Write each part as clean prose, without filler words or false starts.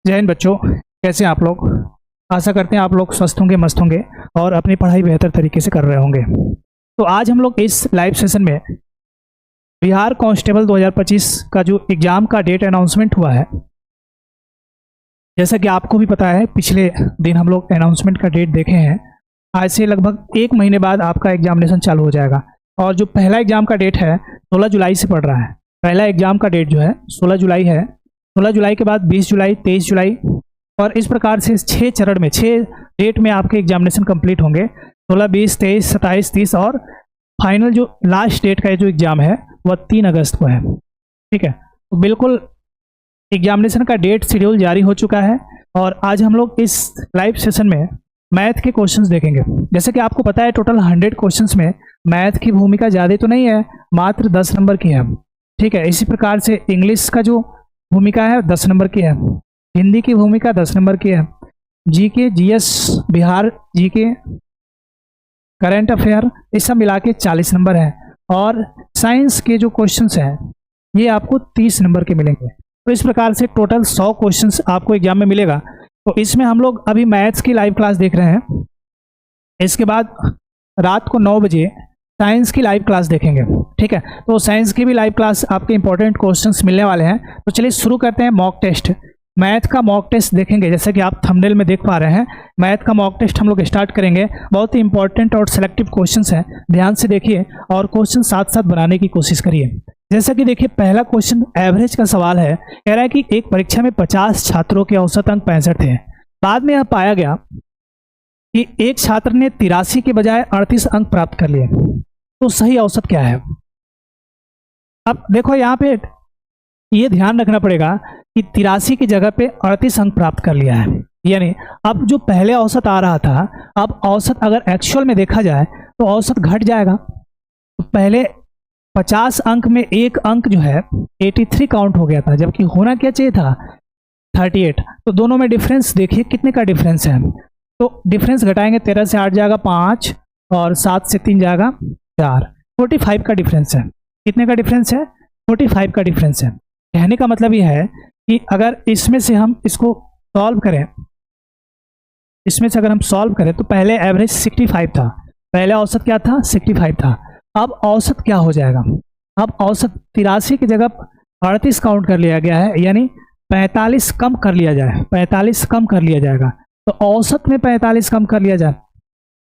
जय हिंद बच्चों, कैसे हैं आप लोग। आशा करते हैं आप लोग स्वस्थ होंगे, मस्त होंगे और अपनी पढ़ाई बेहतर तरीके से कर रहे होंगे। तो आज हम लोग इस लाइव सेशन में बिहार कांस्टेबल 2025 का जो एग्ज़ाम का डेट अनाउंसमेंट हुआ है, जैसा कि आपको भी पता है पिछले दिन हम लोग अनाउंसमेंट का डेट देखे हैं। आज से लगभग 1 महीने बाद आपका एग्जामिनेशन चालू हो जाएगा और जो पहला एग्ज़ाम का डेट है 16 जुलाई से पड़ रहा है। पहला एग्ज़ाम का डेट जो है 16 जुलाई है। 16 जुलाई के बाद 20 जुलाई, 23 जुलाई और इस प्रकार से 6 चरण में 6 डेट में आपके एग्जामिनेशन कंप्लीट होंगे। 16, 20, 23, 27, 30 और फाइनल जो लास्ट डेट का जो एग्ज़ाम है वह 3 अगस्त को है। ठीक है, तो बिल्कुल एग्जामिनेशन का डेट शेड्यूल जारी हो चुका है और आज हम लोग इस लाइव सेशन में मैथ के क्वेश्चंस देखेंगे। जैसे कि आपको पता है टोटल 100 क्वेश्चंस में मैथ की भूमिका ज़्यादा तो नहीं है, मात्र 10 नंबर की है। ठीक है, इसी प्रकार से इंग्लिश का जो भूमिका है 10 नंबर की है, हिंदी की भूमिका 10 नंबर की है, GK, GS, Bihar GK, current affair, ये सब मिला के 40 नंबर है और साइंस के जो क्वेश्चंस हैं ये आपको 30 नंबर के मिलेंगे। तो इस प्रकार से टोटल 100 क्वेश्चंस आपको एग्जाम में मिलेगा। तो इसमें हम लोग अभी मैथ्स की लाइव क्लास देख रहे हैं, इसके बाद रात को 9 बजे साइंस की लाइव क्लास देखेंगे। ठीक है, तो साइंस की भी लाइव क्लास आपके इंपॉर्टेंट क्वेश्चंस मिलने वाले हैं। तो चलिए शुरू करते हैं। मॉक टेस्ट, मैथ का मॉक टेस्ट देखेंगे। जैसे कि आप थंबनेल में देख पा रहे हैं, मैथ का मॉक टेस्ट हम लोग स्टार्ट करेंगे। बहुत ही इंपॉर्टेंट और सिलेक्टिव क्वेश्चंस हैं, ध्यान से देखिए और क्वेश्चन साथ साथ बनाने की कोशिश करिए। जैसा कि देखिए पहला क्वेश्चन एवरेज का सवाल है। कह रहा है कि एक परीक्षा में 50 छात्रों के औसत अंक 65 थे। बाद में यह पाया गया कि एक छात्र ने 83 के बजाय 38 अंक प्राप्त कर लिए, तो सही औसत क्या है। अब देखो यहाँ पे ये ध्यान रखना पड़ेगा कि 83 की जगह पे 38 अंक प्राप्त कर लिया है, यानी अब जो पहले औसत आ रहा था अब औसत अगर एक्चुअल में देखा जाए तो औसत घट जाएगा। तो पहले 50 अंक में एक अंक जो है 83 काउंट हो गया था, जबकि होना क्या चाहिए था 38। तो दोनों में डिफरेंस देखिए कितने का डिफरेंस है। तो डिफरेंस घटाएंगे, 13 से 8 जाएगा 5 और 7 से 3 जाएगा 4, 45 का डिफरेंस है। कितने का डिफरेंस है? 45 का डिफरेंस है। कहने का मतलब यह है कि अगर इसमें से हम इसको सॉल्व करें, इसमें से अगर हम सॉल्व करें तो पहले एवरेज 65 था, पहले औसत क्या था 65 था। अब औसत क्या हो जाएगा? अब औसत 83 की जगह 38 काउंट कर लिया गया है, यानी 45 कम कर लिया जाए, 45 कम कर लिया जाएगा। तो औसत में 45 कम कर लिया जाए,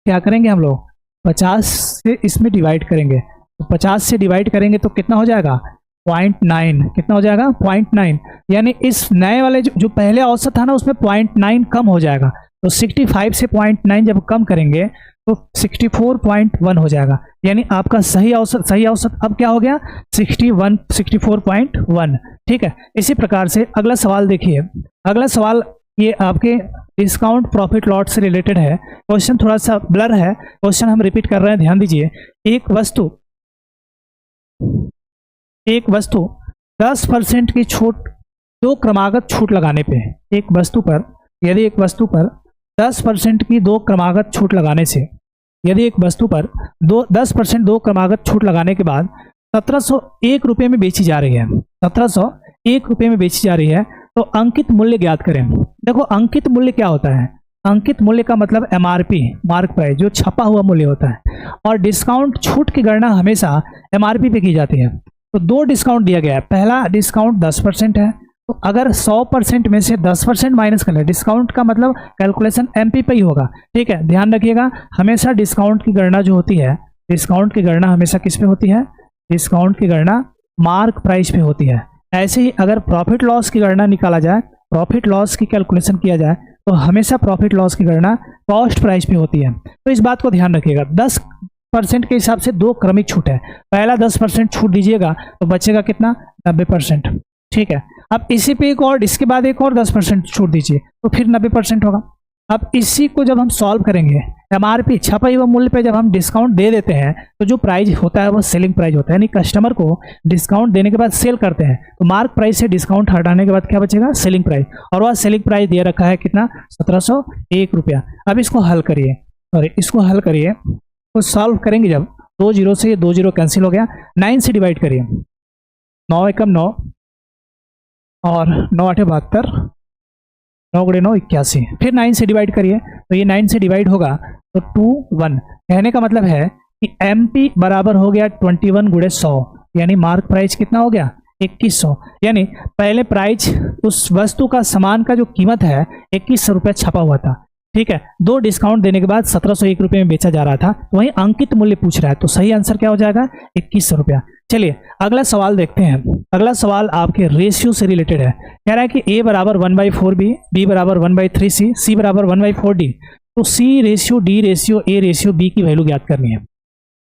क्या करेंगे हम लोग 50 से इसमें डिवाइड करेंगे। तो 50 से डिवाइड करेंगे तो कितना हो जाएगा 0.9। कितना हो जाएगा 0.9, यानी इस नए वाले जो पहले औसत था ना उसमें 0.9 कम हो जाएगा। तो 65 से 0.9 जब कम करेंगे तो 64.1 हो जाएगा, यानी आपका सही औसत अब क्या हो गया 64.1। ठीक है, इसी प्रकार से अगला सवाल देखिए। अगला सवाल ये आपके डिस्काउंट प्रॉफिट लॉट से रिलेटेड है। क्वेश्चन थोड़ा सा ब्लर है, क्वेश्चन हम रिपीट कर रहे हैं, ध्यान दीजिए। एक वस्तु 10% की छूट, 2 क्रमागत छूट लगाने पे, एक वस्तु पर यदि एक वस्तु पर 10% की 2 क्रमागत छूट लगाने से, यदि एक वस्तु पर 10% 2 क्रमागत छूट लगाने के बाद 1701 रुपये में बेची जा रही है, 1701 रुपये में बेची जा रही है, तो अंकित मूल्य ज्ञात करें। देखो अंकित मूल्य क्या होता है? अंकित मूल्य का मतलब एमआरपी, मार्क प्राइस, जो छपा हुआ मूल्य होता है। और डिस्काउंट छूट की गणना हमेशा एमआरपी पे की जाती है। तो 2 डिस्काउंट दिया गया है। पहला डिस्काउंट 10% है, तो अगर 100% में से 10% माइनस कर ले, डिस्काउंट का मतलब कैलकुलेशन एमपी पे ही होगा। ठीक है, ध्यान रखिएगा, हमेशा डिस्काउंट की गणना जो होती है, डिस्काउंट की गणना हमेशा किस पे होती है? डिस्काउंट की गणना मार्क प्राइस पे होती है। ऐसे ही अगर प्रॉफिट लॉस की गणना निकाला जाए, प्रॉफिट लॉस की कैलकुलेशन किया जाए, तो हमेशा प्रॉफिट लॉस की गणना कॉस्ट प्राइस पे होती है। तो इस बात को ध्यान रखिएगा। 10% के हिसाब से 2 क्रमिक छूट है, पहला 10% छूट दीजिएगा तो बचेगा कितना 90%। ठीक है, अब इसी पे एक और, इसके बाद एक और 10% छूट दीजिए तो फिर 90% होगा। अब इसी को जब हम सॉल्व करेंगे, एमआरपी छपा हुआ मूल्य पे जब हम डिस्काउंट दे देते हैं तो जो प्राइस होता है वो सेलिंग प्राइस होता है, यानी कस्टमर को डिस्काउंट देने के बाद सेल करते हैं तो मार्क प्राइस से डिस्काउंट हटाने के बाद क्या बचेगा सेलिंग प्राइस, और वह सेलिंग प्राइस दिया रखा है कितना 1701 रुपया। अब इसको हल करिए, इसको हल करिए, तो सॉल्व करेंगे जब 2 जीरो से 2 जीरो कैंसिल हो गया, 9 से डिवाइड करिए, 9 एकम 9 और 9 8 72, 9 गुणे 9 81, फिर 9 से डिवाइड करिए तो ये 9 से डिवाइड होगा तो 2 1। कहने का मतलब है कि MP बराबर हो गया 21 गुणे 100, यानी मार्क प्राइस कितना हो गया 2100। यानी पहले प्राइस उस वस्तु का सामान का जो कीमत है 2100 रुपये छपा हुआ था, ठीक है। 2 डिस्काउंट देने के बाद 1701 रुपये में बेचा जा रहा था, वहीं अंकित मूल्य पूछ रहा है, तो सही आंसर क्या हो जाएगा 2100 रुपया। चलिए अगला सवाल देखते हैं। अगला सवाल आपके रेशियो से रिलेटेड है। कह रहा है कि A बराबर 1/4B, B बराबर 1/3C, C बराबर 1/4D। तो C ratio, D ratio, A ratio, B की वैल्यू ज्ञात करनी है।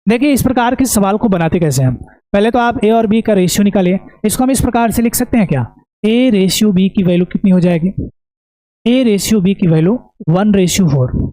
देखिए इस प्रकार के सवाल को बनाते कैसे हैं। पहले तो आप A और B का रेशियो निकालिए। इसको हम इस प्रकार से लिख सकते हैं क्या, A रेशियो B की वैल्यू कितनी हो जाएगी, A रेशियो B की वैल्यू 1/4।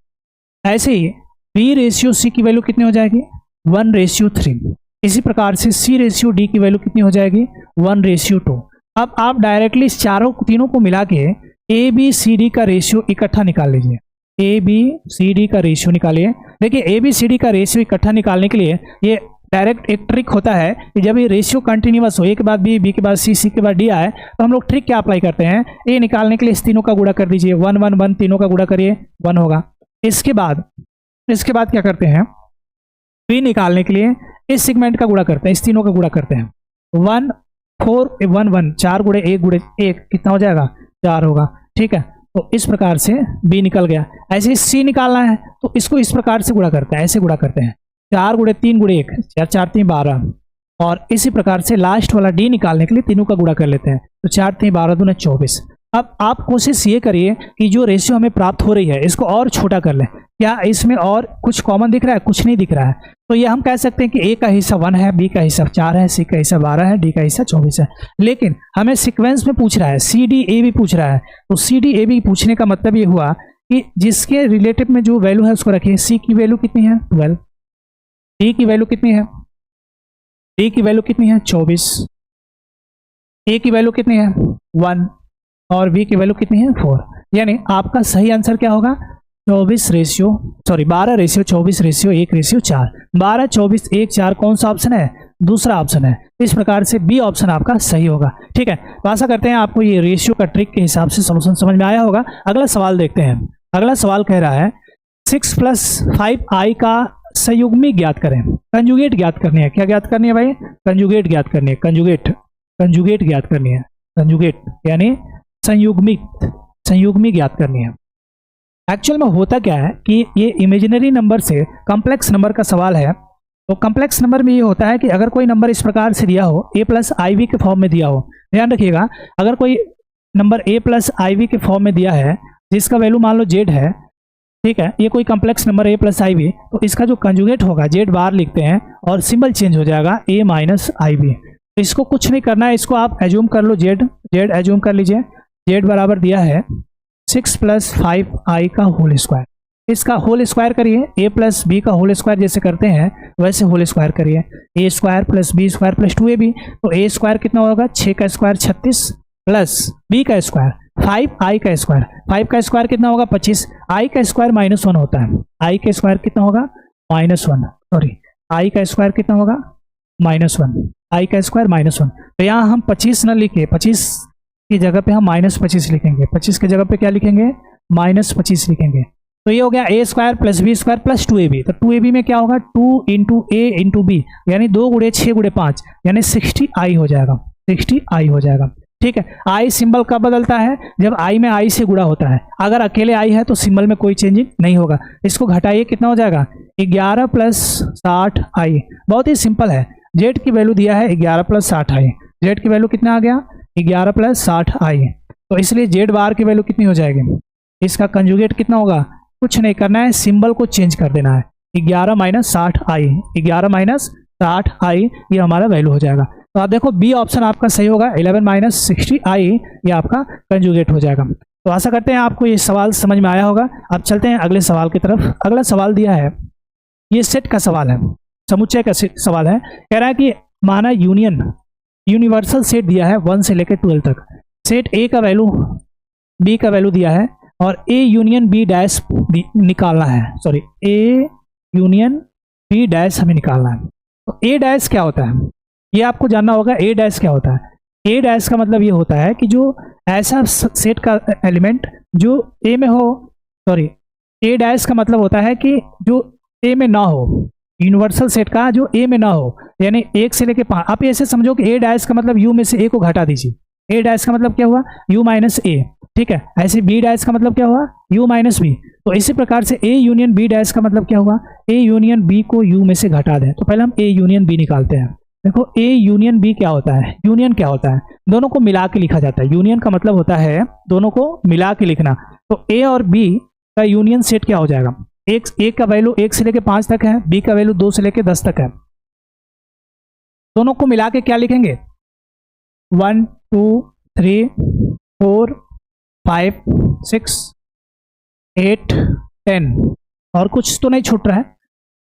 ऐसे ही B रेशियो C की वैल्यू कितनी हो जाएगी 1/3। इसी प्रकार से C रेशियो D की वैल्यू कितनी हो जाएगी 1/2। अब आप डायरेक्टली इस तीनों को मिला के ABCD का रेशियो इकट्ठा निकाल लीजिए। ABCD का रेशियो निकालिए। देखिए ABCD का रेशियो इकट्ठा निकालने के लिए ये डायरेक्ट एक ट्रिक होता है कि जब ये रेशियो कंटिन्यूअस हो, A के बाद B, B के बाद C, C के बाद D आए, तो हम लोग ट्रिक क्या अप्लाई करते हैं, A निकालने के लिए इस तीनों का गुणा कर दीजिए, 1 1 1, तीनों का गुणा करिए 1 होगा। इसके बाद क्या करते हैं, B निकालने के लिए इस सेगमेंट का गुणा करते हैं, इस तीनों का गुणा करते हैं, 1 4 1 1, 4 गुणे 1 कितना हो जाएगा 4 होगा, ठीक है। तो इस प्रकार से B निकल गया। ऐसे ही C निकालना है तो इसको इस प्रकार से गुणा करते हैं, ऐसे गुणा करते हैं, 4 गुणे 3 गुणे 1, 4 4 3 12। और इसी प्रकार से लास्ट वाला D निकालने के लिए तीनों का गुणा कर लेते हैं, तो 4 3 12 दूने 24। अब आप कोशिश ये करिए कि जो रेशियो हमें प्राप्त हो रही है इसको और छोटा कर लें। क्या इसमें और कुछ कॉमन दिख रहा है, कुछ नहीं दिख रहा है, तो ये हम कह सकते हैं कि A का हिस्सा 1 है, B का हिस्सा 4 है, C का हिस्सा 12 है, D का हिस्सा 24 है। लेकिन हमें सीक्वेंस में पूछ रहा है, CD AB पूछ रहा है, तो CD AB पूछने का मतलब ये हुआ कि जिसके रिलेटिव में जो वैल्यू है उसको रखिए। C की वैल्यू कितनी है 12, D की वैल्यू कितनी है, D की वैल्यू कितनी है 24, A की वैल्यू कितनी है 1 और B की वैल्यू कितनी है 4। यानी आपका सही आंसर क्या होगा 12 रेशियो 24 रेशियो 1 रेशियो 4। 12 24 1 4 कौन सा ऑप्शन है, दूसरा ऑप्शन है। इस प्रकार से बी ऑप्शन आपका सही होगा, ठीक है। तो आशा करते हैं आपको ये रेशियो का ट्रिक के हिसाब से सॉल्यूशन समझ में आया होगा। अगला सवाल देखते हैं। अगला सवाल कह रहा है 6 + 5i का संयुग्मी ज्ञात करें। कंजुगेट ज्ञात करनी है। क्या ज्ञात करनी है भाई, कंजुगेट ज्ञात करनी है। कंजुगेट ज्ञात करनी है। कंजुगेट यानी संयुग्मी ज्ञात करनी है। एक्चुअल में होता क्या है कि ये इमेजिनरी नंबर से कॉम्प्लेक्स नंबर का सवाल है। तो कॉम्प्लेक्स नंबर में ये होता है कि अगर कोई नंबर इस प्रकार से दिया हो, a + iv के फॉर्म में दिया हो, ध्यान रखिएगा, अगर कोई नंबर a + iv के फॉर्म में दिया है जिसका वैल्यू मान लो z है, ठीक है, ये कोई कॉम्प्लेक्स नंबर a + iv, तो इसका जो कंजुगेट होगा z बार लिखते हैं और सिंबल चेंज हो जाएगा a - iv। तो इसको कुछ नहीं करना है, इसको आप एज्यूम कर लो, z एज्यूम कर लीजिए। z बराबर दिया है 6 + 5i का होल स्क्वायर। इसका होल स्क्वायर करिए, a + b का होल स्क्वायर जैसे करते हैं वैसे होल स्क्वायर करिए। a² + b² + 2ab, तो a² कितना होगा 6 का स्क्वायर 36 प्लस b का स्क्वायर 5i का स्क्वायर। 5 का स्क्वायर कितना होगा 25, i का स्क्वायर -1 होता है। i का स्क्वायर कितना होगा -1, सॉरी i का स्क्वायर कितना होगा -1, i का स्क्वायर -1। तो यहाँ हम 25 न लिखे, 25 की जगह पे हम -25 लिखेंगे, 25 की जगह पे क्या लिखेंगे -25 लिखेंगे। तो ये हो गया a² + b² + 2ab। तो 2ab में क्या होगा 2 × a × b, यानी 2 × 6 × 5, यानी 60i हो जाएगा, 60i हो जाएगा, ठीक है। i सिंबल कब बदलता है, जब i में i से गुणा होता है। अगर अकेले i है तो सिंबल में कोई चेंजिंग नहीं होगा। इसको घटाइए, कितना हो जाएगा 11 + 60i। बहुत ही सिंपल है। z की वैल्यू दिया है 11 + 60i, z की वैल्यू कितना आ गया 11 + 60i। तो इसलिए z बार की वैल्यू कितनी हो जाएगी, इसका कंजुगेट कितना होगा, कुछ नहीं करना है, सिंबल को चेंज कर देना है, 11 - 60i, 11 - 60i ये हमारा वैल्यू हो जाएगा। तो आप देखो बी ऑप्शन आपका सही होगा, 11 - 60i ये आपका कंजुगेट हो जाएगा। तो आशा करते हैं आपको ये सवाल समझ में आया होगा। अब चलते हैं अगले सवाल की तरफ। अगला सवाल दिया है, ये सेट का सवाल है, समुच्चय का सवाल है। कह रहा है कि माना यूनिवर्सल सेट दिया है 1 से लेकर 12 तक। सेट ए का वैल्यू बी का वैल्यू दिया है और A यूनियन B' निकालना है, सॉरी A यूनियन B' हमें निकालना है। तो A' क्या होता है ये आपको जानना होगा। A' क्या होता है, ए डैश का मतलब ये होता है कि जो ऐसा सेट का एलिमेंट जो ए में हो, सॉरी, ए डैश का मतलब होता है कि जो ए में ना हो, यूनिवर्सल सेट का जो ए में ना हो, यानी 1 से लेके 5। आप ऐसे समझो कि ए डैश का मतलब यू में से ए को घटा दीजिए, ए डैश का मतलब क्या हुआ, यू माइनस ए, ठीक है। ऐसे बी डैश का मतलब क्या हुआ, यू माइनस बी। तो इसी प्रकार से ए यूनियन बी डैश का मतलब क्या हुआ, ए यूनियन बी को यू में से घटा दें। तो पहले हम ए यूनियन बी निकालते हैं। देखो ए यूनियन बी क्या होता है, यूनियन क्या होता है, दोनों को मिला के लिखा जाता है। यूनियन का मतलब होता है दोनों को मिला के लिखना। तो ए और बी का यूनियन सेट क्या हो जाएगा, एक का वैल्यू 1 से लेके 5 तक है, बी का वैल्यू 2 से लेके 10 तक है। दोनों को मिला के क्या लिखेंगे, 1 2 3 4 5 6 8 10, और कुछ तो नहीं छूट रहा है।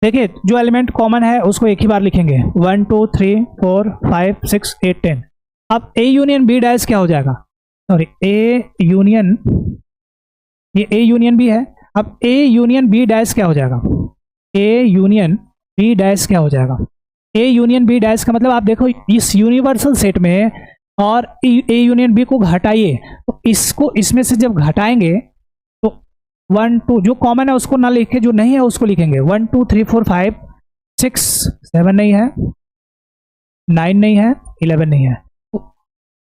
देखिए जो एलिमेंट कॉमन है उसको एक ही बार लिखेंगे, 1 2 3 4 5 6 8 10। अब ए यूनियन बी डैश क्या हो जाएगा, सॉरी ए यूनियन, ये ए यूनियन बी है। अब ए यूनियन बी डैश क्या हो जाएगा, ए यूनियन बी डैश क्या हो जाएगा, ए यूनियन बी डैश का मतलब आप देखो इस यूनिवर्सल सेट में और ए यूनियन बी को घटाइए, तो इसको इसमें से जब घटाएंगे तो 1 2 जो कॉमन है उसको ना लिखे, जो नहीं है उसको लिखेंगे। 1 2 3 4 5 6 7 नहीं है, 9 नहीं है, 11 नहीं है।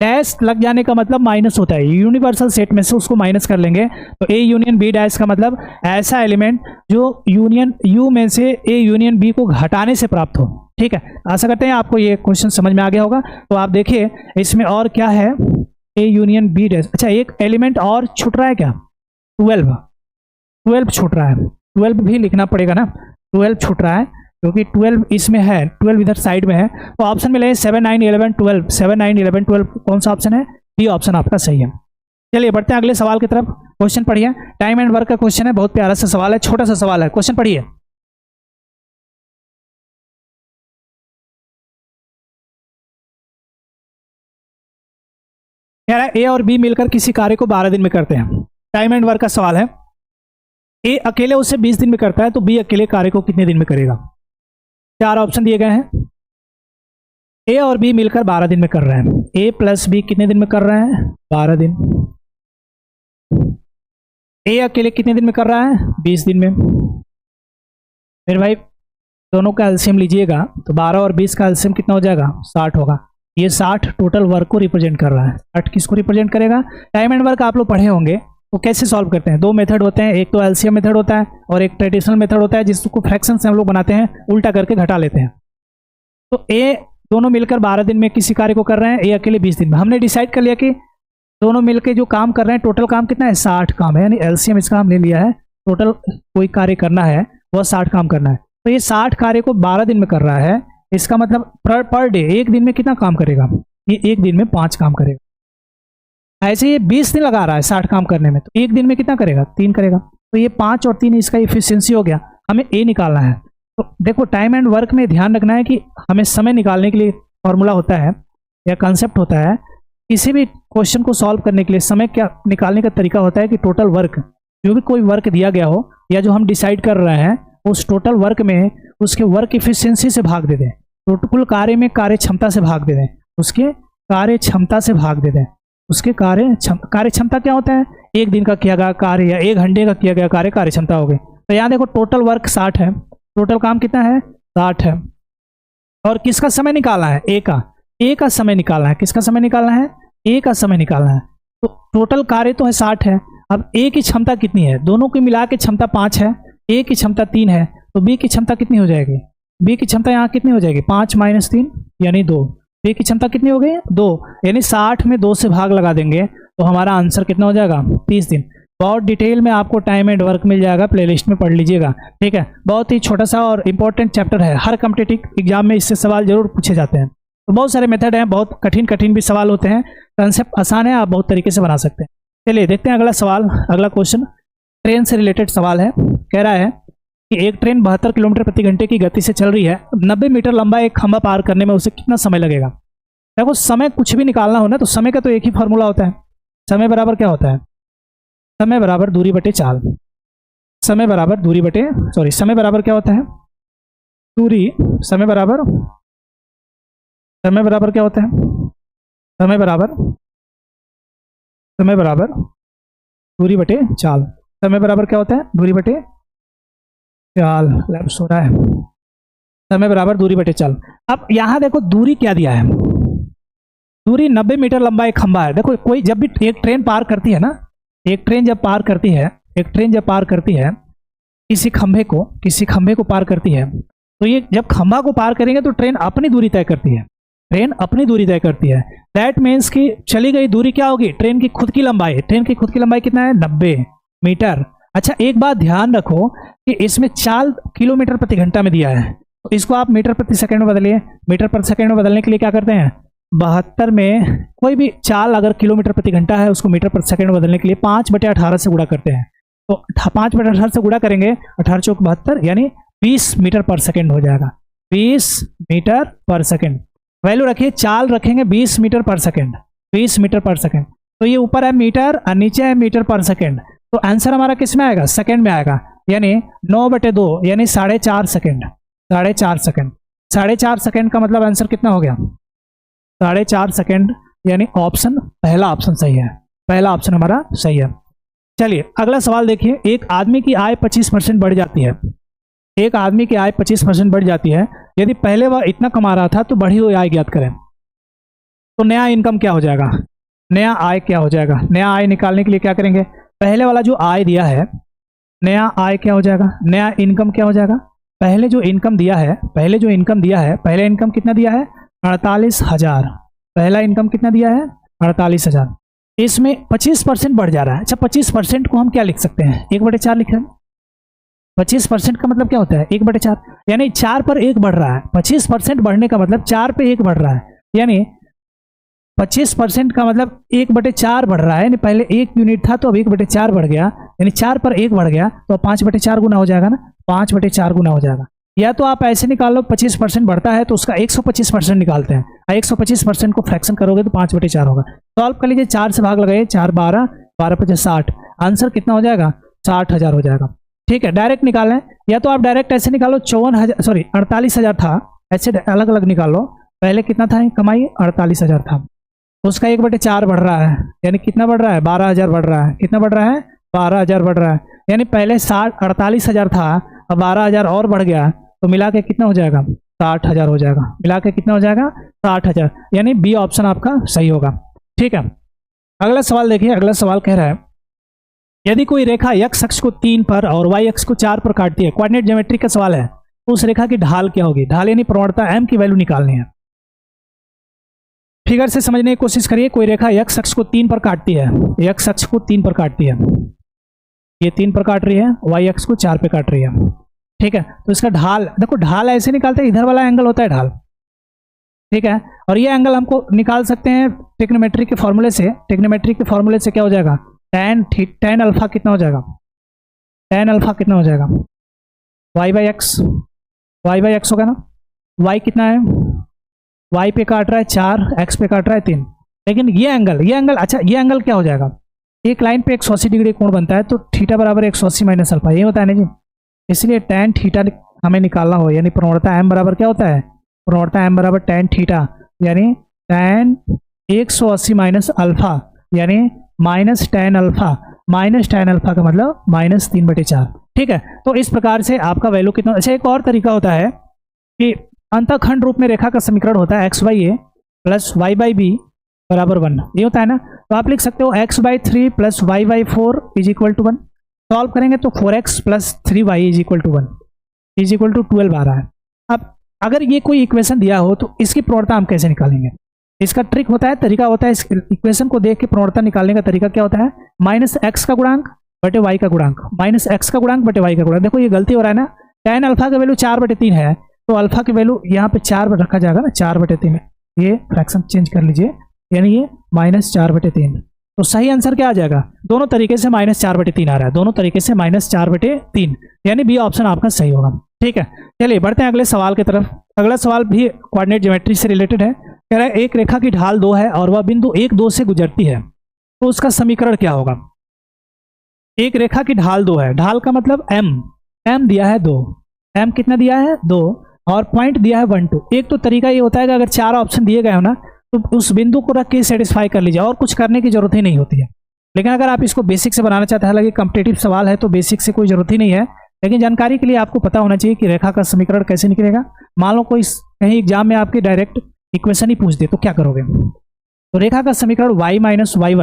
डैश लग जाने का मतलब माइनस होता है, यूनिवर्सल सेट में से उसको माइनस कर लेंगे। तो ए यूनियन बी डैश का मतलब ऐसा एलिमेंट जो यूनियन यू में से ए यूनियन बी को घटाने से प्राप्त हो, ठीक है। आशा करते हैं आपको ये क्वेश्चन समझ में आ गया होगा। तो आप देखिए इसमें और क्या है, ए यूनियन बी डैश। अच्छा एक एलिमेंट और छूट रहा है क्या, 12 छूट रहा है, 12 भी लिखना पड़ेगा ना, 12 छूट रहा है क्योंकि 12 इसमें है, 12 इधर साइड में है। तो ऑप्शन में ले 7 9 11 12, 7 9 11 12, कौन सा ऑप्शन है, बी ऑप्शन आपका सही है। चलिए बढ़ते हैं अगले सवाल की तरफ। क्वेश्चन पढ़िए, टाइम एंड वर्क का क्वेश्चन है, बहुत प्यारा सा सवाल है, छोटा सा सवाल है। क्वेश्चन पढ़िए। कह रहा है ए और बी मिलकर किसी कार्य को 12 दिन में करते हैं। टाइम एंड वर्क का सवाल है। ए अकेले उसे 20 दिन में करता है, तो बी अकेले कार्य को कितने दिन में करेगा। 4 ऑप्शन दिए गए हैं। ए और बी मिलकर 12 दिन में कर रहे हैं। ए प्लस बी कितने दिन में कर रहे हैं, 12 दिन। ए अकेले कितने दिन में कर रहा है, 20 दिन में। फिर भाई दोनों का एलसीएम लीजिएगा तो 12 और 20 का एलसीएम कितना हो जाएगा, 60 होगा। ये 60 टोटल वर्क को रिप्रेजेंट कर रहा है। 60 किसको रिप्रेजेंट करेगा, टाइम एंड वर्क आप लोग पढ़े होंगे। तो कैसे सॉल्व करते हैं, 2 मेथड होते हैं, एक तो एलसीएम मेथड होता है और एक ट्रेडिशनल मेथड होता है जिसको फ्रैक्शन से हम लोग बनाते हैं, उल्टा करके घटा लेते हैं। तो ए दोनों मिलकर 12 दिन में किसी कार्य को कर रहे हैं, ए अकेले 20 दिन में। हमने डिसाइड कर लिया कि दोनों मिलकर जो काम कर रहे हैं टोटल काम कितना है, 60 काम है, यानी एलसीएम इसका हम ले लिया है। टोटल कोई कार्य करना है वह 60 काम करना है। तो ये 60 कार्य को 12 दिन में कर रहा है, इसका मतलब पर डे एक दिन में कितना काम करेगा, ये एक दिन में 5 काम करेगा। ऐसे ये 20 दिन लगा रहा है 60 काम करने में, तो एक दिन में कितना करेगा, 3 करेगा। तो ये 5 और 3 इसका इफिशियंसी हो गया। हमें ए निकालना है। तो देखो टाइम एंड वर्क में ध्यान रखना है कि हमें समय निकालने के लिए फॉर्मूला होता है या कंसेप्ट होता है। किसी भी क्वेश्चन को सॉल्व करने के लिए समय क्या निकालने का तरीका होता है कि टोटल वर्क, जो भी कोई वर्क दिया गया हो या जो हम डिसाइड कर रहे हैं उस टोटल वर्क में उसके वर्क इफिशियंसी से भाग दे दें। तो कुल कार्य में कार्य क्षमता से भाग दे दें, उसके कार्य क्षमता से भाग दे दें। उसके कार्य क्षमता क्या होता है, एक दिन का किया गया कार्य या 1 घंटे का किया गया कार्य कार्य क्षमता हो गई। तो यहाँ देखो टोटल वर्क 60 है, टोटल काम कितना है, 60 है। और किसका समय निकालना है, ए का समय निकालना है। किसका समय निकालना है, ए का समय निकालना है। तो टोटल कार्य तो है 60 है। अब ए की क्षमता कितनी है, दोनों की मिला के क्षमता 5 है, ए की क्षमता 3 है, तो बी की क्षमता कितनी हो जाएगी, बी की क्षमता यहाँ कितनी हो जाएगी, 5 - 3 यानी 2। बी की क्षमता कितनी हो गई, 2, यानी 60 में 2 से भाग लगा देंगे तो हमारा आंसर कितना हो जाएगा, 30 दिन। बहुत डिटेल में आपको टाइम एंड वर्क मिल जाएगा, प्लेलिस्ट में पढ़ लीजिएगा, ठीक है। बहुत ही छोटा सा और इंपॉर्टेंट चैप्टर है, हर कॉम्पिटिटिव एग्जाम में इससे सवाल जरूर पूछे जाते हैं। तो बहुत सारे मेथड हैं, बहुत कठिन भी सवाल होते हैं, कंसेप्ट आसान है, आप बहुत तरीके से बना सकते हैं। चलिए देखते हैं अगला सवाल। अगला क्वेश्चन ट्रेन से रिलेटेड सवाल है। कह रहा है कि एक ट्रेन 72 किलोमीटर प्रति घंटे की गति से चल रही है, 90 मीटर लंबा एक खंभा पार करने में उसे कितना समय लगेगा। देखो समय कुछ भी निकालना हो ना तो समय का तो एक ही फॉर्मूला होता है, समय बराबर क्या होता है, समय बराबर दूरी बटे चाल। समय बराबर दूरी बटे समय बराबर क्या होता है, दूरी। समय बराबर क्या होता है, समय बराबर दूरी बटे चाल। समय बराबर क्या होता है? दूरी बटे चाल। लैप्स हो रहा है। समय बराबर दूरी बटे चाल। अब यहाँ देखो दूरी क्या दिया है, दूरी 90 मीटर लंबा एक खंभा है। देखो कोई जब भी एक ट्रेन पार करती है ना, एक ट्रेन जब पार करती है किसी खंभे को पार करती है, तो ये जब खंभा को पार करेंगे तो ट्रेन अपनी दूरी तय करती है। दैट मीन्स कि चली गई दूरी क्या होगी? ट्रेन की खुद की लंबाई कितना है? 90 मीटर। अच्छा एक बात ध्यान रखो कि इसमें चाल किलोमीटर प्रति घंटा में दिया है, तो इसको आप मीटर प्रति सेकंड में बदलिए। मीटर प्रति सेकंड में बदलने के लिए क्या करते हैं? 72 में कोई भी चाल अगर किलोमीटर प्रति घंटा है उसको मीटर प्रति सेकंड में बदलने के लिए 5/18 से गुणा करते हैं। तो 5/18 से गुणा करेंगे, 18 चौक 72, यानी 20 मीटर पर सेकंड हो जाएगा। 20 मीटर पर सेकंड वैल्यू रखिए, चाल रखेंगे 20 मीटर पर सेकंड। तो ये ऊपर है मीटर और नीचे है मीटर पर सेकंड, तो आंसर हमारा किस में आएगा? सेकंड में आएगा, यानी 9/2 यानी 4.5 सेकंड। 4.5 सेकंड का मतलब आंसर कितना हो गया? 4.5 सेकंड, यानी पहला ऑप्शन सही है। पहला ऑप्शन हमारा सही है। चलिए अगला सवाल देखिए। एक आदमी की आय 25% बढ़ जाती है। यदि पहले वह इतना कमा रहा था तो बढ़ी हुई आय ज्ञात करें। तो नया इनकम क्या हो जाएगा? नया आय क्या हो जाएगा? नया आय निकालने के लिए क्या करेंगे? पहले वाला जो आय दिया है, नया आय क्या हो जाएगा? नया इनकम क्या हो जाएगा? पहले जो इनकम दिया है, पहले इनकम कितना दिया है? 48,000। पहला इनकम कितना दिया है? 48,000। इसमें 25% बढ़ जा रहा है। अच्छा 25% को हम क्या लिख सकते हैं? 1/4 लिख रहे हैं। 25% का मतलब क्या होता है? 1/4, यानी 4 पर 1 बढ़ रहा है। 25% बढ़ने का मतलब 4 पे 1 बढ़ रहा है, यानी 25% का मतलब 1/4 बढ़ रहा है। यानी पहले 1 यूनिट था तो अब 1/4 बढ़ गया, यानी 4 पर 1 बढ़ गया, तो 5/4 गुना हो जाएगा ना, 5/4 गुना हो जाएगा। या तो आप ऐसे निकाल लो, 25% बढ़ता है तो उसका 125% निकालते हैं, 125% को फ्रैक्शन करोगे तो 5/4 होगा। सॉल्व कर लीजिए, 4 से भाग लगाइए, 4 12, 12 60, आंसर कितना हो जाएगा? 60,000 हो जाएगा। ठीक है, डायरेक्ट निकालें, या तो आप डायरेक्ट ऐसे निकालो 48,000 था, ऐसे अलग अलग निकाल लो। पहले कितना था कमाई? 48,000 था, उसका 1/4 बढ़ रहा है, यानी कितना बढ़ रहा है? 12,000 बढ़ रहा है। कितना बढ़ रहा है? 12,000 बढ़ रहा है, यानी पहले 48,000 था, अब 12,000 और बढ़ गया, तो मिला के कितना हो जाएगा? 60,000 हो जाएगा। मिला के कितना हो जाएगा? 60,000, यानी बी ऑप्शन आपका सही होगा। ठीक है, अगला सवाल देखिए। अगला सवाल कह रहा है यदि कोई रेखा x अक्ष को 3 पर और y अक्ष को 4 पर काटती है, कोऑर्डिनेट ज्योमेट्री का सवाल है, तो उस रेखा की ढाल क्या होगी? ढाल यानी प्रवणता m की वैल्यू निकालनी है। फिगर से समझने की कोशिश करिए। कोई रेखा x अक्ष को 3 पर काटती है, x अक्ष को 3 पर काटती है, ये 3 पर काट रही है, y अक्ष को 4 पे काट रही है। ठीक है, तो इसका ढाल देखो, ढाल ऐसे निकालते हैं, इधर वाला एंगल होता है ढाल। ठीक है, और ये एंगल हमको निकाल सकते हैं ट्रिग्नोमेट्री के फॉर्मूले से। ट्रिग्नोमेट्री के फॉर्मूले से क्या हो जाएगा? tan अल्फा कितना हो जाएगा? tan अल्फा कितना हो जाएगा? y बाई एक्स होगा ना। y कितना है? y पे काट रहा है 4, x पे काट रहा है 3। लेकिन ये एंगल अच्छा, ये एंगल क्या हो जाएगा? एक लाइन पे 180 डिग्री कोण बनता है, तो थीटा बराबर 180 माइनस अल्फा, ये होता है ना जी। इसलिए tan थीटा हमें निकालना हो, यानी प्रवणता m बराबर क्या होता है? प्रवणता m बराबर tan थीटा, यानी tan 180 माइनस अल्फा, यानी माइनस tan अल्फा का मतलब -3/4। ठीक है, तो इस प्रकार से आपका वैल्यू कितना। अच्छा एक और तरीका होता है कि अंतःखंड रूप में रेखा का समीकरण होता है x/a प्लस y/b बराबर 1, ये होता है ना। तो आप लिख सकते हो x/3 plus y/4 is equal to 1। Solve करेंगे तो 4x plus 3y is equal to 1 is equal to 12 आ रहा है। अब अगर ये कोई इक्वेशन दिया हो तो इसकी प्रवणता हम कैसे निकालेंगे? इसका ट्रिक होता है, तरीका होता है, इस इक्वेशन को देख के प्रवणता निकालने का तरीका क्या होता है? -x का गुणांक बटे y का गुणांक, -x का गुणांक बटे y का गुणांक। देखो ये गलती हो रहा है ना, tan अल्फा का वैल्यू 4/3 है, तो अल्फा की वैल्यू यहाँ पे 4 रखा जाएगा ना, 4/3। ये फ्रैक्शन चेंज कर लीजिए, यानी ये -4/3। तो सही आंसर क्या आ जाएगा? दोनों तरीके से -4/3 आ रहा है, दोनों तरीके से -4/3, यानी बी ऑप्शन आपका सही होगा। ठीक है, चलिए बढ़ते हैं अगले सवाल की तरफ। अगला सवाल भी कोऑर्डिनेट ज्योमेट्री से रिलेटेड है। कह रहा है एक रेखा की ढाल 2 है और वह बिंदु 1 2 से गुजरती है, तो उसका समीकरण क्या होगा? एक रेखा की ढाल 2 है, ढाल का मतलब m दिया है 2, m कितना दिया है? 2, और पॉइंट दिया है 1 2। एक तो तरीका ये होता है कि अगर 4 ऑप्शन दिए गए हो ना, तो उस बिंदु को रख के सेटिस्फाई कर लीजिए, और कुछ करने की जरूरत ही नहीं होती है। लेकिन अगर आप इसको बेसिक से बनाना चाहते हैं, हालांकि कॉम्पिटिटिव सवाल है तो बेसिक से कोई जरूरत ही नहीं है, लेकिन जानकारी के लिए आपको पता होना चाहिए कि रेखा का समीकरण कैसे निकलेगा। मान लो कोई कहीं एग्जाम में आपके डायरेक्ट इक्वेशन ही पूछ दे तो क्या करोगे? तो रेखा का समीकरण y minus y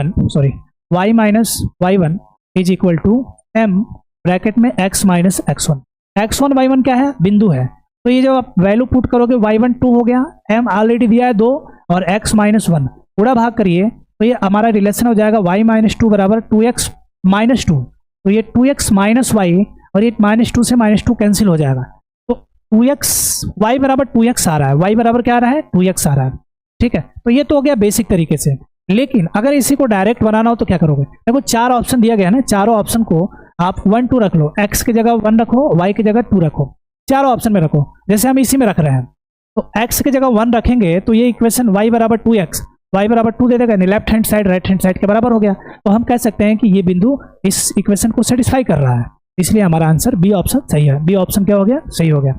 one is equal to m bracket में x minus x1। x1 y1 क्या है? बिंदु है। तो ये जब आप वैल्यू पुट करोगे y1 2 हो गया, m ऑलरेडी दिया है 2 और x माइनस 1 पूरा भाग करिए तो ये हमारा रिलेशन हो जाएगा y माइनस 2 बराबर 2x माइनस 2। तो ये 2x माइनस वाई और ये माइनस 2 से माइनस 2 कैंसिल हो जाएगा। तो 2x y बराबर 2x आ रहा है, y बराबर क्या आ रहा है? 2x आ रहा है। ठीक है, तो ये तो हो गया बेसिक तरीके से। लेकिन अगर इसी को डायरेक्ट बनाना हो तो क्या करोगे? देखो 4 ऑप्शन दिया गया है ना, चारों ऑप्शन को आप 1 2 रख लो, x की जगह 1 रखो, y की जगह 2 रखो, चारों ऑप्शन में रखो। जैसे हम इसी में रख रहे हैं तो x की जगह 1 रखेंगे तो ये इक्वेशन y बराबर 2x y बराबर 2 दे देगा, left hand side right hand side के बराबर हो गया। तो हम कह सकते हैं कि ये बिंदु इस इक्वेशन को सेटिस्फाई कर रहा है, इसलिए हमारा आंसर बी ऑप्शन सही है। बी ऑप्शन क्या हो गया? सही हो गया।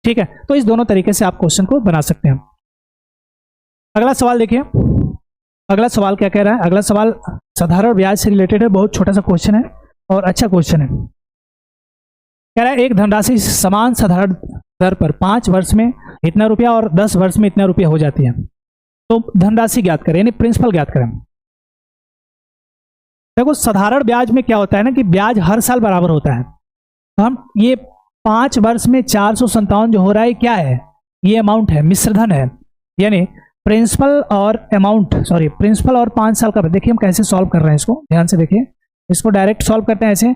ठीक है, तो इस दोनों तरीके से आप क्वेश्चन को बना सकते हैं। अगला सवाल देखिए, अगला सवाल क्या कह रहा है? अगला सवाल साधारण ब्याज से रिलेटेड है, बहुत छोटा सा क्वेश्चन है और अच्छा क्वेश्चन है। कह रहा है एक धनराशि समान साधारण दर पर 5 वर्ष में इतना रुपया और 10 वर्ष में इतना रुपया हो जाती है, तो धनराशि ज्ञात करें, यानी प्रिंसिपल ज्ञात करें। देखो साधारण ब्याज में क्या होता है ना कि ब्याज हर साल बराबर होता है। तो हम ये 5 वर्ष में 457 जो हो रहा है क्या है? ये अमाउंट है, मिश्रधन है, यानी प्रिंसिपल और अमाउंट, सॉरी प्रिंसिपल और 5 साल का। देखिए हम कैसे सॉल्व कर रहे हैं इसको, ध्यान से देखिए। इसको डायरेक्ट सॉल्व करते हैं ऐसे,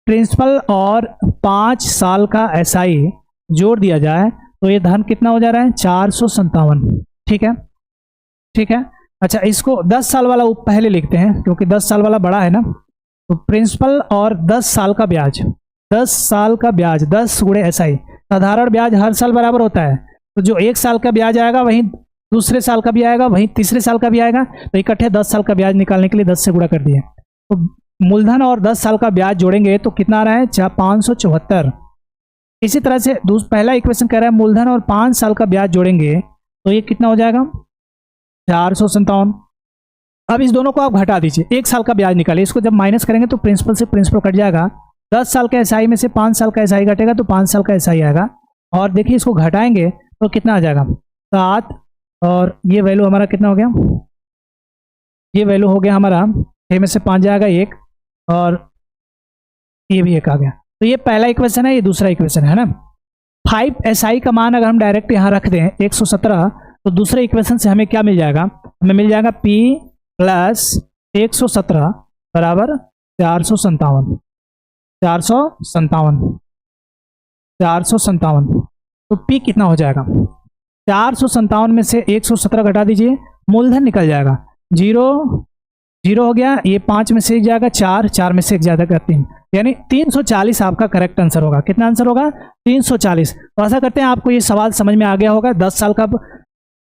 प्रिंसिपल और 5 साल का SI जोड़ दिया जाए तो ये धन कितना हो जा रहा है? 457। ठीक है, ठीक है। अच्छा इसको 10 साल वाला पहले लिखते हैं क्योंकि 10 साल वाला बड़ा है ना। तो प्रिंसिपल और 10 साल का ब्याज, 10 साल का ब्याज 10 गुणे SI। साधारण ब्याज हर साल बराबर होता है, तो जो 1 साल का ब्याज आएगा वहीं दूसरे साल का भी आएगा, वहीं तीसरे साल का भी आएगा। तो इकट्ठे 10 साल का ब्याज निकालने के लिए 10 से गुणा कर दिए। तो मूलधन और 10 साल का ब्याज जोड़ेंगे तो कितना आ रहा है? 574। इसी तरह से पहला इक्वेशन कह रहा है मूलधन और 5 साल का ब्याज जोड़ेंगे तो ये कितना हो जाएगा? 457। अब इस दोनों को आप घटा दीजिए, 1 साल का ब्याज निकालिए। इसको जब माइनस करेंगे तो प्रिंसिपल से प्रिंसिपल कट जाएगा। 10 साल का SI में से 5 साल का SI घटेगा तो 5 साल का SI आएगा। और देखिए इसको घटाएंगे तो कितना आ जाएगा? 7। और ये वैल्यू हमारा कितना हो गया? ये वैल्यू हो गया हमारा 6 में से 5 जाएगा 1 और ये भी 1 आ गया। तो ये पहला इक्वेशन है, ये दूसरा इक्वेशन है ना। 5 SI का मान अगर हम डायरेक्ट यहाँ रख दें 117 तो दूसरे इक्वेशन से हमें क्या मिल जाएगा? हमें मिल जाएगा P प्लस 117 बराबर 457। 457 तो P कितना हो जाएगा? 457 में से 117 घटा दीजिए, मूलधन निकल जाएगा 0 0 हो गया। ये 5 में से 1 जाएगा 4, 4 में से 1 ज़्यादा का 3, यानी 340 आपका करेक्ट आंसर होगा। कितना आंसर होगा? 340। तो ऐसा करते हैं आपको ये सवाल समझ में आ गया होगा। 10 साल का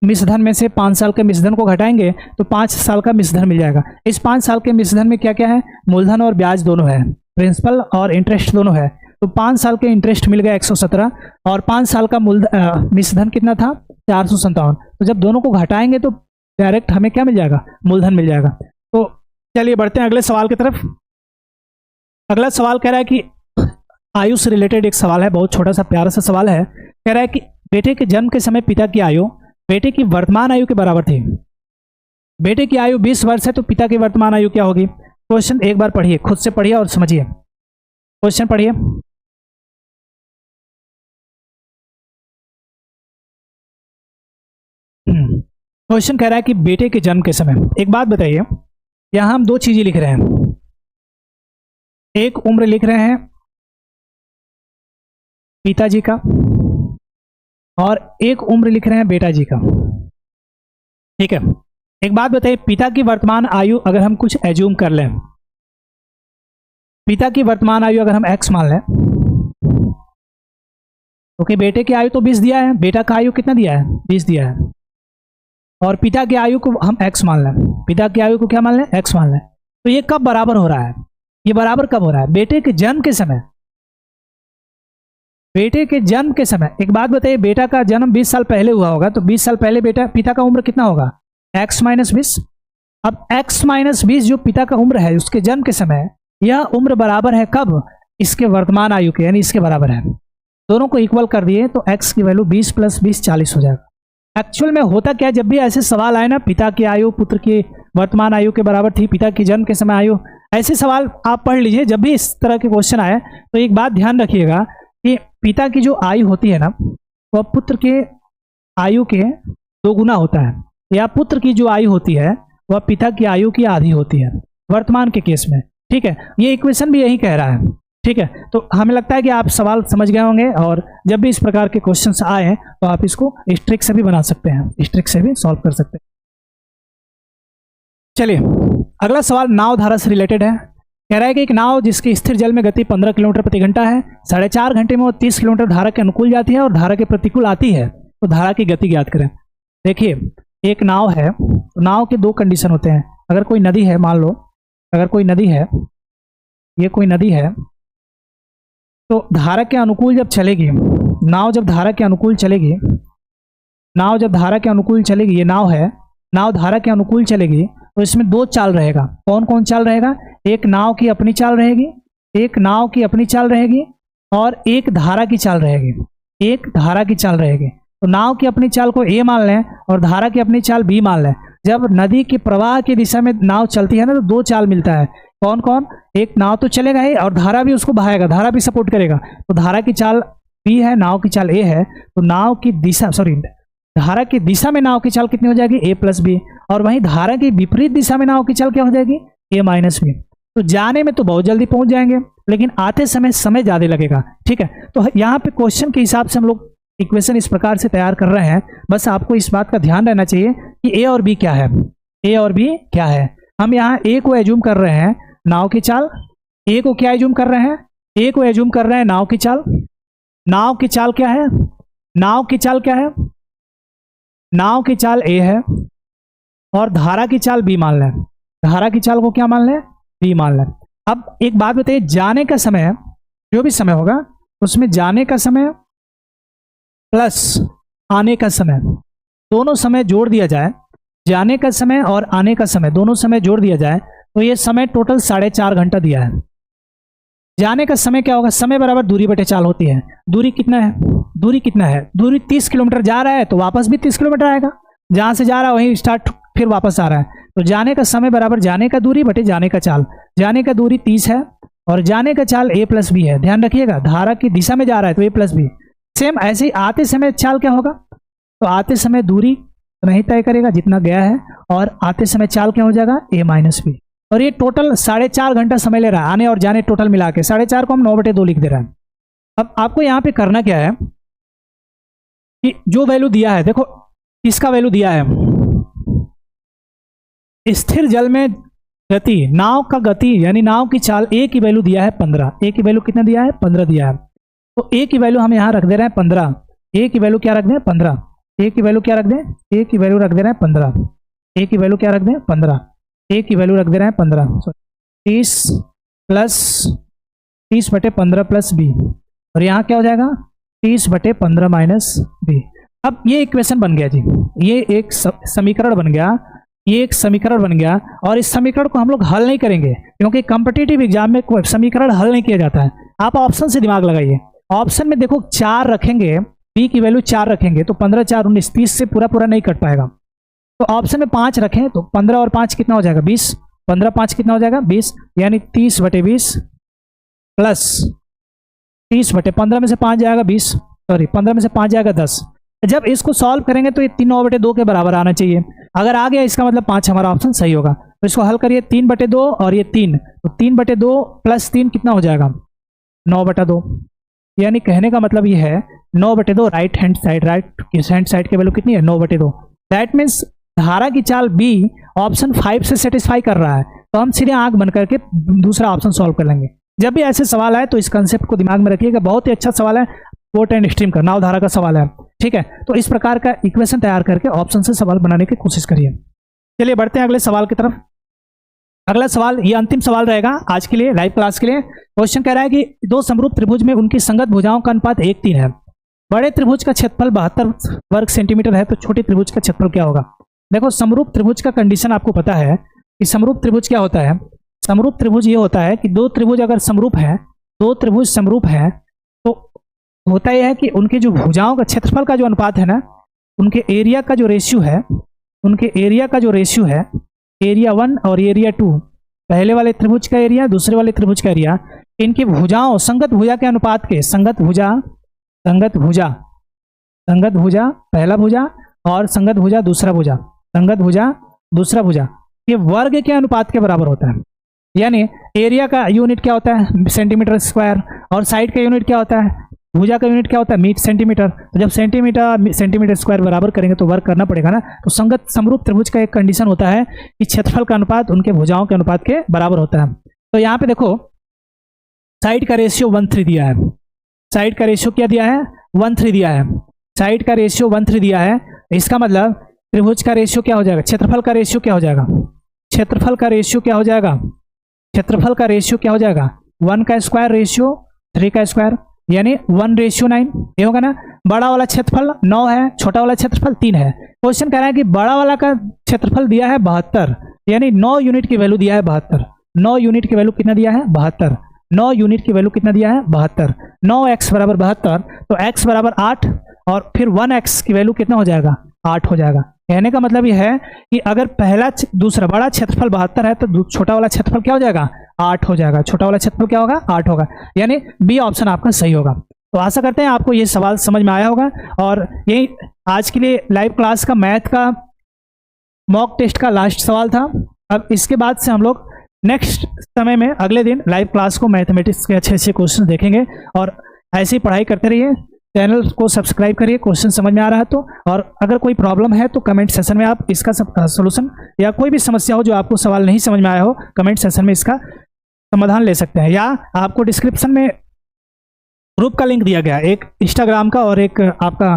मिश्रधन में से 5 साल के मिश्रधन को घटाएंगे तो 5 साल का मिश्रधन मिल जाएगा। इस 5 साल के मिश्रधन में क्या क्या है? मूलधन और ब्याज दोनों है, प्रिंसिपल और इंटरेस्ट दोनों है। तो 5 साल के इंटरेस्ट मिल गया 117 और 5 साल का मिश्रधन कितना था? 457। तो जब दोनों को घटाएंगे तो डायरेक्ट हमें क्या मिल जाएगा? मूलधन मिल जाएगा। तो चलिए बढ़ते हैं अगले सवाल की तरफ। अगला सवाल कह रहा है कि आयु से रिलेटेड एक सवाल है, बहुत छोटा सा प्यारा सा सवाल है। कह रहा है कि बेटे के जन्म के समय पिता की आयु बेटे की वर्तमान आयु के बराबर थी। बेटे की आयु 20 वर्ष है तो पिता की वर्तमान आयु क्या होगी? क्वेश्चन एक बार पढ़िए, खुद से पढ़िए और समझिए। क्वेश्चन पढ़िए। क्वेश्चन कह रहा है कि बेटे के जन्म के समय, एक बात बताइए, यहां हम 2 चीजें लिख रहे हैं। एक उम्र लिख रहे हैं पिताजी का और एक उम्र लिख रहे हैं बेटा जी का। ठीक है, एक बात बताइए, पिता की वर्तमान आयु अगर हम कुछ एज्यूम कर लें, पिता की वर्तमान आयु अगर हम x मान लें, क्योंकि बेटे की आयु तो 20 दिया है, बेटा का आयु कितना दिया है? 20 दिया है। और पिता की आयु को हम x मान लें, पिता की आयु को क्या मान लें? x मान लें। तो ये कब बराबर हो रहा है? ये बराबर कब हो रहा है? बेटे के जन्म के समय। बेटे के जन्म के समय एक बात बताइए, बेटा का जन्म 20 साल पहले हुआ होगा तो 20 साल पहले बेटा पिता का उम्र कितना होगा? x minus 20। अब x माइनस 20 जो पिता का उम्र है उसके जन्म के समय, यह उम्र बराबर है कब, इसके वर्तमान आयु के, यानी इसके बराबर है। दोनों को इक्वल कर दिए तो x की वैल्यू 20 + 20 40 हो जाएगा। एक्चुअल में होता क्या, जब भी ऐसे सवाल आए ना, पिता की आयु पुत्र की वर्तमान आयु के बराबर थी, पिता की जन्म के समय आयु, ऐसे सवाल आप पढ़ लीजिए। जब भी इस तरह के क्वेश्चन आए तो एक बात ध्यान रखिएगा कि पिता की जो आयु होती है ना, वह पुत्र के आयु के 2 गुना होता है, या पुत्र की जो आयु होती है वह पिता की आयु की आधी होती है वर्तमान के केस में। ठीक है, ये इक्वेशन भी यही कह रहा है। ठीक है, तो हमें लगता है कि आप सवाल समझ गए होंगे, और जब भी इस प्रकार के क्वेश्चंस आए तो आप इसको इस ट्रिक से भी बना सकते हैं, इस ट्रिक से भी सॉल्व कर सकते हैं। चलिए अगला सवाल नाव धारा से रिलेटेड है। कह रहा है कि एक नाव जिसकी स्थिर जल में गति 15 किलोमीटर प्रति घंटा है, 4.5 घंटे में वो 30 किलोमीटर धारा के अनुकूल जाती है और धारा के प्रतिकूल आती है, तो धारा की गति ज्ञात करें। देखिए एक नाव है, तो नाव के 2 कंडीशन होते हैं। अगर कोई नदी है, मान लो अगर कोई नदी है, ये कोई नदी है, तो धारा के अनुकूल जब चलेगी नाव, जब धारा के अनुकूल चलेगी नाव, जब धारा के अनुकूल चलेगी, ये नाव है, नाव धारा के अनुकूल चलेगी तो इसमें 2 चाल रहेगा। कौन कौन चाल रहेगा, एक नाव की अपनी चाल रहेगी, एक नाव की अपनी चाल रहेगी, और एक धारा की चाल रहेगी, एक धारा की चाल रहेगी। तो नाव की अपनी चाल को A मान लें और धारा की अपनी चाल B मान लें। जब नदी के प्रवाह की दिशा में नाव चलती है ना, तो 2 चाल मिलता है। कौन कौन, एक नाव तो चलेगा ही और धारा भी उसको बहाएगा, धारा भी सपोर्ट करेगा। तो धारा की चाल B है, नाव की चाल A है, तो नाव की दिशा, धारा की दिशा में नाव की चाल कितनी हो जाएगी, A + B, और वहीं धारा की विपरीत दिशा में नाव की चाल क्या हो जाएगी, A - B। तो जाने में तो बहुत जल्दी पहुंच जाएंगे, लेकिन आते समय ज़्यादा लगेगा। ठीक है, तो यहाँ पे क्वेश्चन के हिसाब से हम लोग इक्वेशन इस प्रकार से तैयार कर रहे हैं। बस आपको इस बात का ध्यान रहना चाहिए कि A और B क्या है, A और B क्या है। हम यहाँ A को एज्यूम कर रहे हैं नाव की चाल, A को क्या एज्यूम कर रहे हैं, A को एज्यूम कर रहे हैं नाव की चाल। नाव की चाल क्या है, नाव की चाल क्या है, नाव की चाल A है, और धारा की चाल B मान लें, धारा की चाल को क्या मान लें, B मान लें। अब एक बात बताइए, जाने का समय, जो भी समय होगा उसमें जाने का समय प्लस आने का समय, दोनों समय जोड़ दिया जाए, जाने का समय और आने का समय दोनों समय जोड़ दिया जाए, तो ये समय टोटल 4.5 घंटा दिया है। जाने का समय क्या होगा, समय बराबर दूरी बटे चाल होती है। दूरी कितना है, दूरी कितना है, दूरी 30 किलोमीटर जा रहा है तो वापस भी 30 किलोमीटर आएगा, जहां से जा रहा है वहीं स्टार्ट फिर वापस आ रहा है। तो जाने का समय बराबर जाने का दूरी बटे जाने का चाल। जाने का दूरी 30 है और जाने का चाल A + B है। ध्यान रखिएगा, धारा की दिशा में जा रहा है तो A + B। सेम ऐसे ही आते समय चाल क्या होगा, तो आते समय दूरी नहीं तय करेगा जितना गया है, और आते समय चाल क्या हो जाएगा, A - B। और ये टोटल 4.5 घंटा समय ले रहा है, आने और जाने टोटल मिला के 4.5 को हम 9/2 लिख दे रहे हैं। अब आपको यहाँ पे करना क्या है कि जो वैल्यू दिया है, देखो इसका वैल्यू दिया है, स्थिर जल में गति, नाव का गति यानी नाव की चाल A की वैल्यू दिया है 15। A की वैल्यू कितना दिया है, 15 दिया है। तो A की वैल्यू हम यहाँ रख दे रहे हैं 15। A की वैल्यू क्या रख दें, 15। A की वैल्यू क्या रख दें, A की वैल्यू रख दे रहे हैं 15। A की वैल्यू क्या रख दें, 15। A की वैल्यू रख दे रहे हैं 15। 30 बटे 15 + B, और यहाँ क्या हो जाएगा 30 बटे 15 - B। अब ये इक्वेशन बन गया जी, ये एक समीकरण बन गया, ये एक समीकरण बन गया। और इस समीकरण को हम लोग हल नहीं करेंगे क्योंकि कॉम्पिटिटिव एग्जाम में कोई समीकरण हल नहीं किया जाता है। आप ऑप्शन से दिमाग लगाइए, ऑप्शन में देखो 4 रखेंगे, B की वैल्यू 4 रखेंगे तो 15 × 4 = 19, 30 से पूरा नहीं कट पाएगा। तो ऑप्शन में 5 रखें तो 15 और 5 कितना हो जाएगा, 20। 15 5 कितना हो जाएगा, 20, यानी 30 बटे 20 प्लस 30 बटे 15 में से 5 जाएगा 20, 15 में से 5 जाएगा 10। जब इसको सॉल्व करेंगे तो ये 3/2 के बराबर आना चाहिए। अगर आ गया इसका मतलब 5 हमारा ऑप्शन सही होगा। तो इसको हल करिए, 3/2 और ये 3, तो 3/2 + 3 कितना हो जाएगा, 9/2। यानी कहने का मतलब ये है 9/2 राइट हैंड साइड की वैल्यू कितनी है, 9/2। दैट मीन्स धारा की चाल B ऑप्शन 5 से सेटिस्फाई कर रहा है। तो हम सीधे आंख बंद करके दूसरा ऑप्शन सॉल्व कर लेंगे। जब भी ऐसे सवाल आए तो इस कंसेप्ट को दिमाग में रखिएगा, बहुत ही अच्छा सवाल है, पोर्ट एंड स्ट्रीम का नाव धारा का सवाल है। ठीक है, तो इस प्रकार का इक्वेशन तैयार करके ऑप्शन से सवाल बनाने की कोशिश करिए। चलिए बढ़ते हैं अगले सवाल की तरफ। अगला सवाल, ये अंतिम सवाल रहेगा आज के लिए, लाइव क्लास के लिए। क्वेश्चन कह रहा है कि 2 समरूप त्रिभुज में उनकी संगत भुजाओं का अनुपात 1:3 है। बड़े त्रिभुज का क्षेत्रफल 72 वर्ग सेंटीमीटर है, तो छोटे त्रिभुज का क्षेत्रफल क्या होगा। देखो समरूप त्रिभुज का कंडीशन आपको पता है कि समरूप त्रिभुज क्या होता है। समरूप त्रिभुज ये होता है कि दो त्रिभुज अगर समरूप है, दो त्रिभुज समरूप है, तो होता यह है कि उनके जो भुजाओं का क्षेत्रफल का जो अनुपात है ना, उनके एरिया का जो रेशियो है, उनके एरिया का जो रेशियो है, एरिया 1 और एरिया 2, पहले वाले त्रिभुज का एरिया, दूसरे वाले त्रिभुज का एरिया, इनकी भुजाओं संगत भुजा के अनुपात के, संगत भुजा पहला भुजा और संगत भुजा दूसरा भुजा, संगत भुजा दूसरा भुजा, ये वर्ग के अनुपात के बराबर होता है। यानी एरिया का यूनिट क्या होता है, सेंटीमीटर स्क्वायर, और साइड का यूनिट क्या होता है, भुजा का यूनिट क्या होता है, सेंटीमीटर। तो जब सेंटीमीटर स्क्वायर बराबर करेंगे तो वर्ग करना पड़ेगा ना। तो संगत समरूप त्रिभुज का एक कंडीशन होता है कि क्षेत्रफल का अनुपात उनके भुजाओं के अनुपात के बराबर होता है। तो यहाँ पे देखो साइड का रेशियो 1:3 दिया है, साइड का रेशियो क्या दिया है, 1:3 दिया है, साइड का रेशियो 1:3 दिया है। इसका मतलब त्रिभुज का रेशियो क्या हो जाएगा, क्षेत्रफल का रेशियो क्या हो जाएगा, क्षेत्रफल का रेशियो क्या हो जाएगा, क्षेत्रफल का रेशियो क्या हो जाएगा, 1 का स्क्वायर रेशियो 3 का स्क्वायर, यानी 1:9। ये होगा ना। बड़ा वाला क्षेत्रफल 9 है, छोटा वाला क्षेत्रफल 3 है। क्वेश्चन कह रहा है कि बड़ा वाला का क्षेत्रफल दिया है 72, यानी 9 यूनिट की वैल्यू दिया है 72। 9 यूनिट की वैल्यू कितना दिया है, 72। 9 यूनिट की वैल्यू कितना दिया है, 72। 9x बराबर 72, तो x बराबर 8, और फिर 1x की वैल्यू कितना हो जाएगा, 8 हो जाएगा। कहने का मतलब यह है कि अगर पहला दूसरा बड़ा क्षेत्रफल 72 है तो छोटा वाला क्षेत्रफल क्या हो जाएगा, 8 हो जाएगा। छोटा वाला क्षेत्रफल क्या होगा, 8 होगा, यानी बी ऑप्शन आपका सही होगा। तो आशा करते हैं आपको ये सवाल समझ में आया होगा। और यही आज के लिए लाइव क्लास का मैथ का मॉक टेस्ट का लास्ट सवाल था। अब इसके बाद से हम लोग नेक्स्ट समय में अगले दिन लाइव क्लास को मैथमेटिक्स के अच्छे अच्छे क्वेश्चन देखेंगे, और ऐसे ही पढ़ाई करते रहिए। चैनल को सब्सक्राइब करिए क्वेश्चन समझ में आ रहा है तो, और अगर कोई प्रॉब्लम है तो कमेंट सेशन में आप इसका सोल्यूशन, या कोई भी समस्या हो जो आपको सवाल नहीं समझ में आया हो, कमेंट सेशन में इसका समाधान ले सकते हैं। या आपको डिस्क्रिप्शन में ग्रुप का लिंक दिया गया, एक इंस्टाग्राम का और एक आपका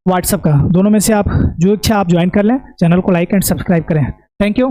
व्हाट्सएप का, दोनों में से आप जो इच्छा आप ज्वाइन कर लें। चैनल को लाइक एंड सब्सक्राइब करें। Thank you.